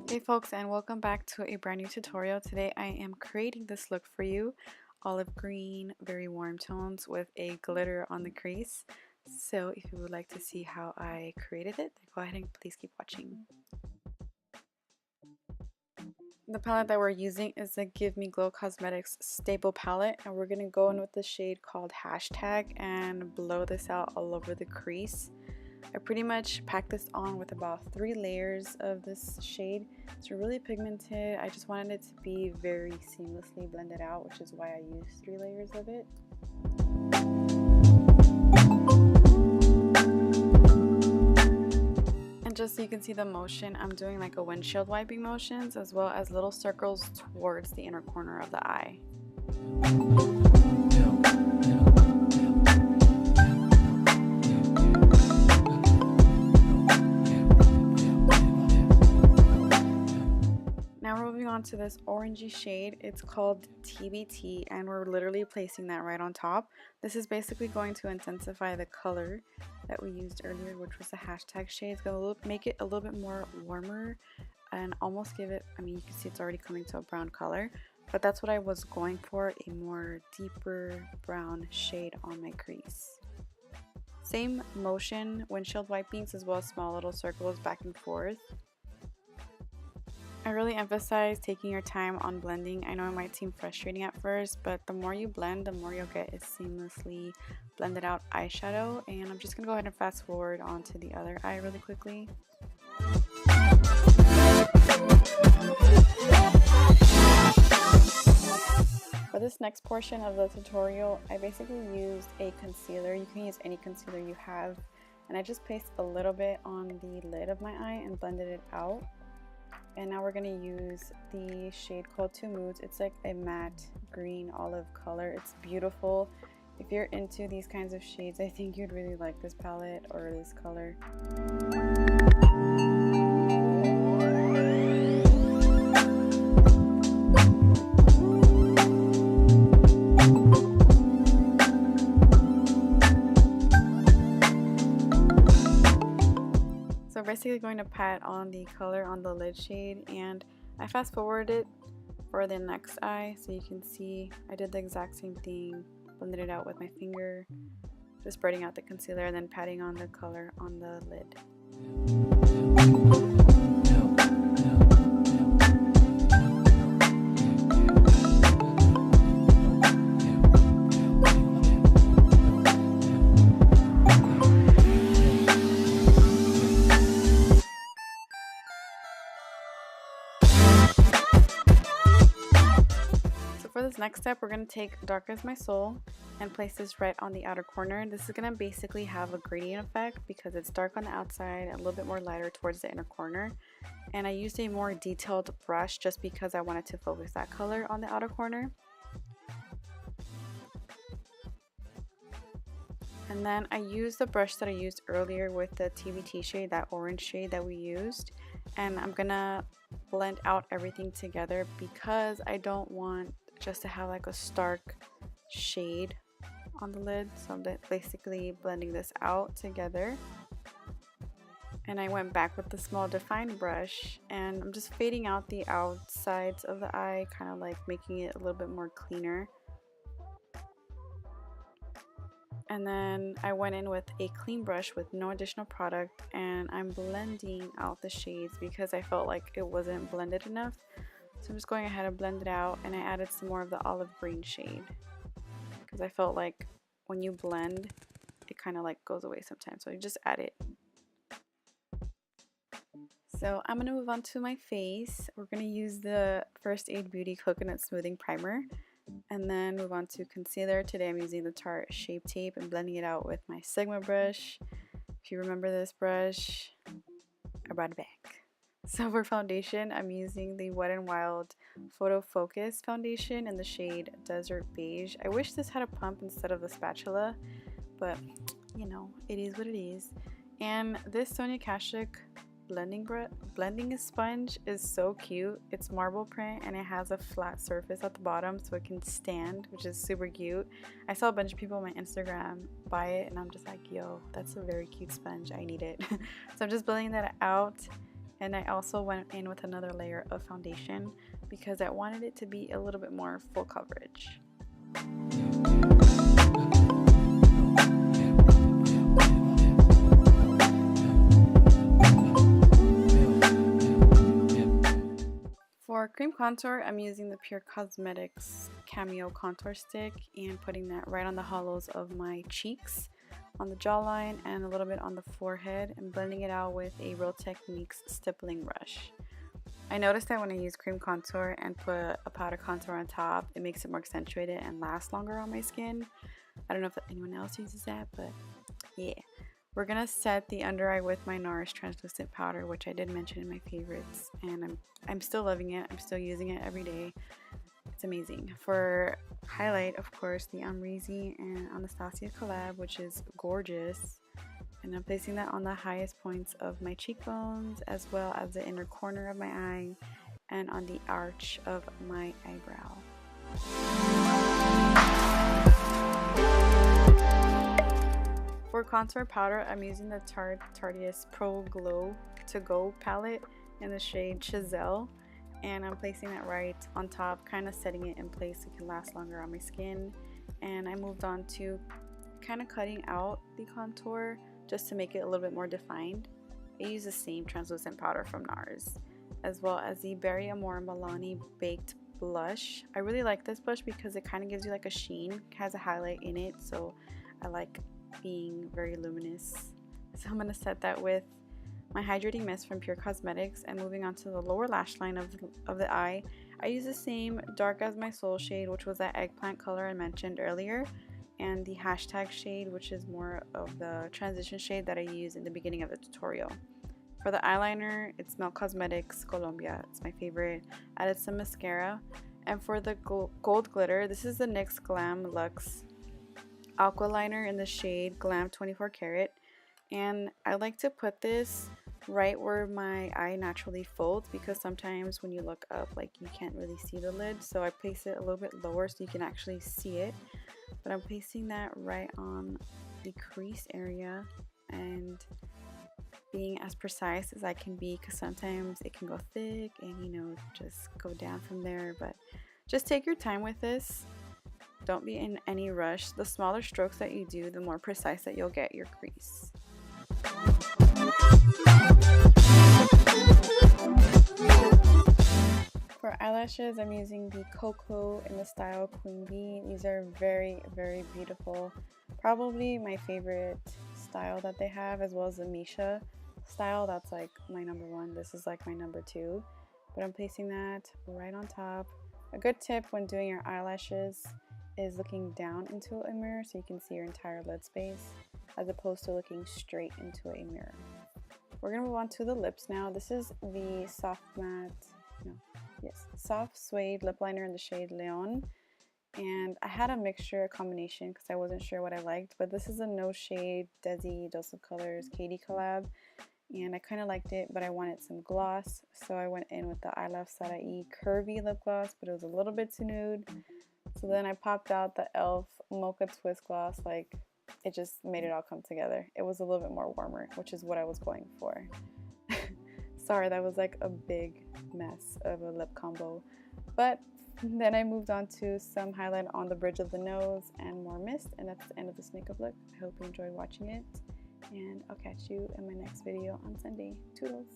Hey folks, and welcome back to a brand new tutorial. Today I am creating this look for you. Olive green, very warm tones with a glitter on the crease. So if you would like to see how I created it, go ahead and please keep watching. The palette that we're using is the Give Me Glow Cosmetics Staple Palette, and we're going to go in with the shade called Hashtag and blow this out all over the crease. I pretty much packed this on with about 3 layers of this shade. It's really pigmented. I just wanted it to be very seamlessly blended out, which is why I used 3 layers of it. And just so you can see the motion, I'm doing like a windshield wiping motions as well as little circles towards the inner corner of the eye. Now we're moving on to this orangey shade. It's called TBT, and we're literally placing that right on top. This is basically going to intensify the color that we used earlier, which was the Hashtag shade. It's going to make it a little bit more warmer and almost give it, I mean, you can see it's already coming to a brown color, but that's what I was going for, a more deeper brown shade on my crease. Same motion, windshield wipings as well as small little circles back and forth. I really emphasize taking your time on blending. I know it might seem frustrating at first, but the more you blend, the more you'll get a seamlessly blended out eyeshadow. And I'm just going to go ahead and fast forward onto the other eye really quickly. For this next portion of the tutorial, I basically used a concealer. You can use any concealer you have. And I just placed a little bit on the lid of my eye and blended it out. And now we're going to use the shade called Two Moods. It's like a matte green olive color. It's beautiful. If you're into these kinds of shades, I think you'd really like this palette or this color. So basically going to pat on the color on the lid shade, and I fast forwarded it for the next eye so you can see I did the exact same thing, blended it out with my finger, just spreading out the concealer and then patting on the color on the lid. For this next step, we're going to take Dark As My Soul and place this right on the outer corner. This is going to basically have a gradient effect because it's dark on the outside and a little bit more lighter towards the inner corner. And I used a more detailed brush just because I wanted to focus that color on the outer corner. And then I used the brush that I used earlier with the TBT shade, that orange shade that we used. And I'm going to blend out everything together because I don't want just to have like a stark shade on the lid. So I'm basically blending this out together. And I went back with the small define brush and I'm just fading out the outsides of the eye, kind of like making it a little bit more cleaner. And then I went in with a clean brush with no additional product and I'm blending out the shades because I felt like it wasn't blended enough. So I'm just going ahead and blend it out, and I added some more of the olive green shade because I felt like when you blend it kind of like goes away sometimes, so you just add it. So I'm going to move on to my face. We're going to use the First Aid Beauty Coconut Smoothing Primer and then move on to concealer. Today I'm using the Tarte Shape Tape and blending it out with my Sigma brush. If you remember this brush, I brought it back. So for foundation, I'm using the Wet n Wild Photo Focus foundation in the shade Desert Beige. I wish this had a pump instead of the spatula, but you know, it is what it is. And this Sonia Kashuk blending sponge is so cute. It's marble print and it has a flat surface at the bottom so it can stand, which is super cute. I saw a bunch of people on my Instagram buy it and I'm just like, yo, that's a very cute sponge. I need it. So I'm just blending that out. And I also went in with another layer of foundation because I wanted it to be a little bit more full coverage. For cream contour, I'm using the PUR Cosmetics Cameo Contour stick and putting that right on the hollows of my cheeks, on the jawline, and a little bit on the forehead, and blending it out with a Real Techniques stippling brush. I noticed that when I use cream contour and put a powder contour on top, it makes it more accentuated and lasts longer on my skin. I don't know if anyone else uses that, but yeah. We're going to set the under eye with my NARS translucent powder, which I did mention in my favorites, and I'm still loving it. I'm still using it every day. It's amazing. For highlight, of course, the Amrezy and Anastasia collab, which is gorgeous. And I'm placing that on the highest points of my cheekbones, as well as the inner corner of my eye and on the arch of my eyebrow. For contour powder, I'm using the Tarte Tartiest Pro Glow To Go palette in the shade Chisel, and I'm placing that right on top, kind of setting it in place so it can last longer on my skin. And I moved on to kind of cutting out the contour just to make it a little bit more defined. I use the same translucent powder from NARS, as well as the Berry Amore Milani Baked Blush. I really like this blush because it kind of gives you like a sheen, it has a highlight in it, so I like being very luminous. So I'm going to set that with my hydrating mist from PUR Cosmetics, and moving on to the lower lash line of the eye, I use the same Dark As My Soul shade, which was that eggplant color I mentioned earlier, and the hashtag shade, which is more of the transition shade that I use in the beginning of the tutorial. For the eyeliner, it's Milk Cosmetics Colombia. It's my favorite. Added some mascara. And for the gold glitter, this is the NYX Glam Luxe Aqua Liner in the shade Glam 24 Karat. And I like to put this right where my eye naturally folds, because sometimes when you look up, like, you can't really see the lid. So I place it a little bit lower so you can actually see it. But I'm placing that right on the crease area and being as precise as I can be, because sometimes it can go thick and, you know, just go down from there. But just take your time with this. Don't be in any rush. The smaller strokes that you do, the more precise that you'll get your crease. For eyelashes, I'm using the Koko in the style Queen Bee. These are very, very beautiful. Probably my favorite style that they have, as well as the Mocha style. That's like my number one. This is like my number two. But I'm placing that right on top. A good tip when doing your eyelashes is looking down into a mirror so you can see your entire lid space, as opposed to looking straight into a mirror. We're going to move on to the lips now. This is the soft suede lip liner in the shade Leon. And I had a mixture, a combination, because I wasn't sure what I liked. But this is a no shade Desi Dose of Colors Katy collab. And I kind of liked it, but I wanted some gloss. So I went in with the Iluvsarahiixcolourpop curvy lip gloss, but it was a little bit too nude. So then I popped out the e.l.f. Mocha Twist Gloss. Like, it just made it all come together. It was a little bit more warmer, which is what I was going for. Sorry, that was like a big mess of a lip combo. But then I moved on to some highlight on the bridge of the nose and more mist, and that's the end of this makeup look. I hope you enjoyed watching it, and I'll catch you in my next video on Sunday. Toodles!